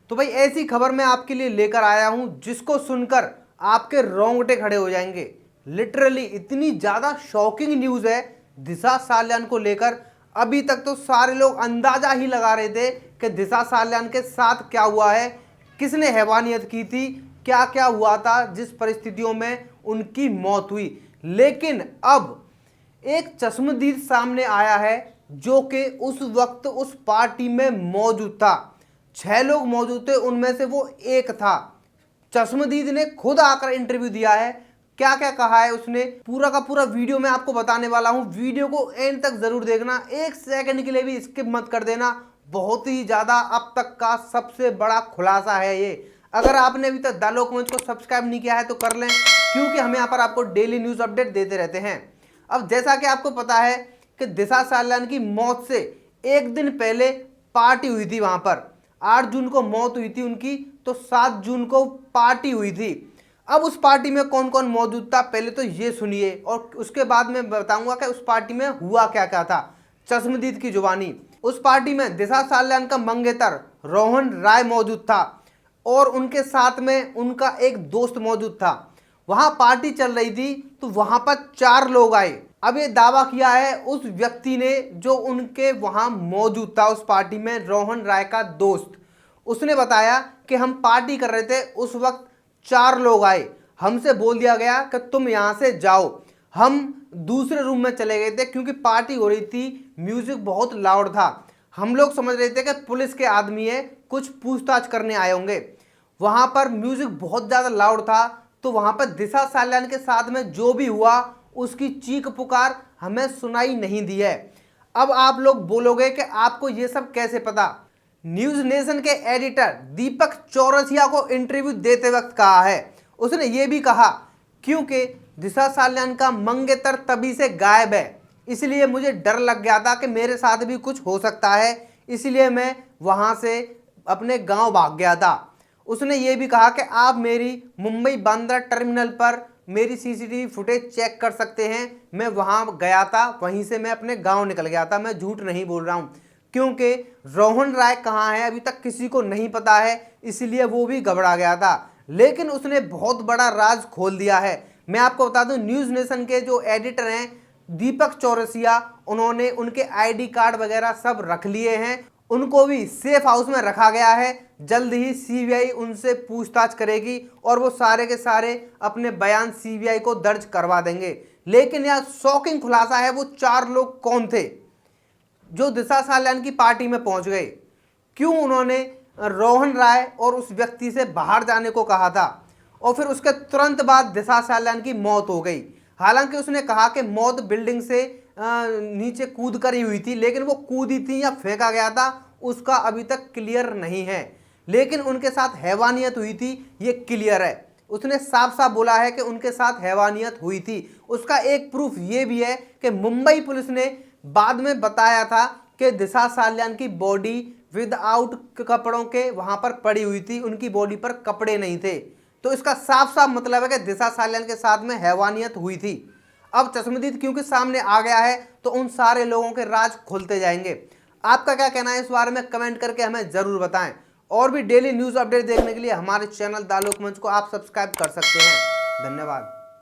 तो भाई ऐसी खबर मैं आपके लिए लेकर आया हूं जिसको सुनकर आपके रोंगटे खड़े हो जाएंगे। लिटरली इतनी ज्यादा शॉकिंग न्यूज है दिशा साल्यान को लेकर। अभी तक तो सारे लोग अंदाजा ही लगा रहे थे कि दिशा साल्यान के साथ क्या हुआ है, किसने हैवानियत की थी, क्या क्या हुआ था, जिस परिस्थितियों में उनकी मौत हुई। लेकिन अब एक चश्मदीद सामने आया है जो कि उस वक्त उस पार्टी में मौजूद था। 6 लोग मौजूद थे, उनमें से वो एक था। चश्मदीद ने खुद आकर इंटरव्यू दिया है। क्या क्या कहा है उसने, पूरा का पूरा वीडियो मैं आपको बताने वाला हूं। वीडियो को एंड तक जरूर देखना, 1 सेकंड के लिए भी स्किप मत कर देना। बहुत ही ज्यादा अब तक का सबसे बड़ा खुलासा है ये। अगर आपने अभी तक द लोकमंच को सब्सक्राइब नहीं किया है तो कर लें, क्योंकि हम यहाँ पर आपको डेली न्यूज अपडेट देते रहते हैं। अब जैसा कि आपको पता है कि दिशा साल्यान की मौत से एक दिन पहले पार्टी हुई थी। वहां पर 8 जून को मौत हुई थी उनकी, तो 7 जून को पार्टी हुई थी। अब उस पार्टी में कौन कौन मौजूद था पहले तो ये सुनिए, और उसके बाद मैं बताऊंगा कि उस पार्टी में हुआ क्या क्या था। चश्मदीद की जुबानी। उस पार्टी में दिशा साल्यान का मंगेतर रोहन राय मौजूद था और उनके साथ में उनका एक दोस्त मौजूद था। वहां पार्टी चल रही थी तो वहां पर 4 लोग आए। अब ये दावा किया है उस व्यक्ति ने जो उनके वहां मौजूद था उस पार्टी में, रोहन राय का दोस्त। उसने बताया कि हम पार्टी कर रहे थे, उस वक्त 4 लोग आए, हमसे बोल दिया गया कि तुम यहां से जाओ। हम दूसरे रूम में चले गए थे क्योंकि पार्टी हो रही थी, म्यूजिक बहुत लाउड था। हम लोग समझ रहे थे कि पुलिस के आदमी है, कुछ पूछताछ करने आए होंगे। वहां पर म्यूजिक बहुत ज्यादा लाउड था, तो वहां पर दिशा साल्यान के साथ में जो भी हुआ उसकी चीख पुकार हमें सुनाई नहीं दी है। अब आप लोग बोलोगे कि आपको ये सब कैसे पता। न्यूज नेशन के एडिटर दीपक चौरसिया को इंटरव्यू देते वक्त कहा है, उसने ये भी कहा क्योंकि दिशा साल्यान का मंगेतर तभी से गायब है, इसलिए मुझे डर लग गया था कि मेरे साथ भी कुछ हो सकता है, इसलिए मैं वहां से अपने गांव भाग गया था। उसने ये भी कहा कि आप मेरी मुंबई बांद्रा टर्मिनल पर मेरी सीसीटीवी फुटेज चेक कर सकते हैं। मैं वहां गया था, वहीं से मैं अपने गांव निकल गया था, मैं झूठ नहीं बोल रहा हूं। क्योंकि रोहन राय कहाँ है अभी तक किसी को नहीं पता है, इसलिए वो भी घबरा गया था। लेकिन उसने बहुत बड़ा राज खोल दिया है। मैं आपको बता दूं, न्यूज नेशन के जो एडिटर हैं दीपक चौरसिया, उन्होंने उनके आईडी कार्ड वगैरह सब रख लिए हैं, उनको भी सेफ हाउस में रखा गया है। जल्द ही सीबीआई उनसे पूछताछ करेगी और वो सारे के सारे अपने बयान सीबीआई को दर्ज करवा देंगे। लेकिन यह शॉकिंग खुलासा है, वो 4 लोग कौन थे जो दिशा साल्यान की पार्टी में पहुंच गए, क्यों उन्होंने रोहन राय और उस व्यक्ति से बाहर जाने को कहा था, और फिर उसके तुरंत बाद दिशा साल्यान की मौत हो गई। हालांकि उसने कहा कि मौत बिल्डिंग से नीचे कूद कर ही हुई थी, लेकिन वो कूदी थी या फेंका गया था उसका अभी तक क्लियर नहीं है। लेकिन उनके साथ हैवानियत हुई थी ये क्लियर है। उसने साफ साफ बोला है कि उनके साथ हैवानियत हुई थी। उसका एक प्रूफ ये भी है कि मुंबई पुलिस ने बाद में बताया था कि दिशा साल्यान की बॉडी विदाउट कपड़ों के वहां पर पड़ी हुई थी, उनकी बॉडी पर कपड़े नहीं थे। तो इसका साफ साफ मतलब है कि दिशा साल्यान के साथ में हैवानियत हुई थी। अब चश्मदीद क्योंकि सामने आ गया है तो उन सारे लोगों के राज खुलते जाएंगे। आपका क्या कहना है इस बारे में कमेंट करके हमें जरूर बताएं। और भी डेली न्यूज अपडेट देखने के लिए हमारे चैनल द लोकमंच को आप सब्सक्राइब कर सकते हैं। धन्यवाद।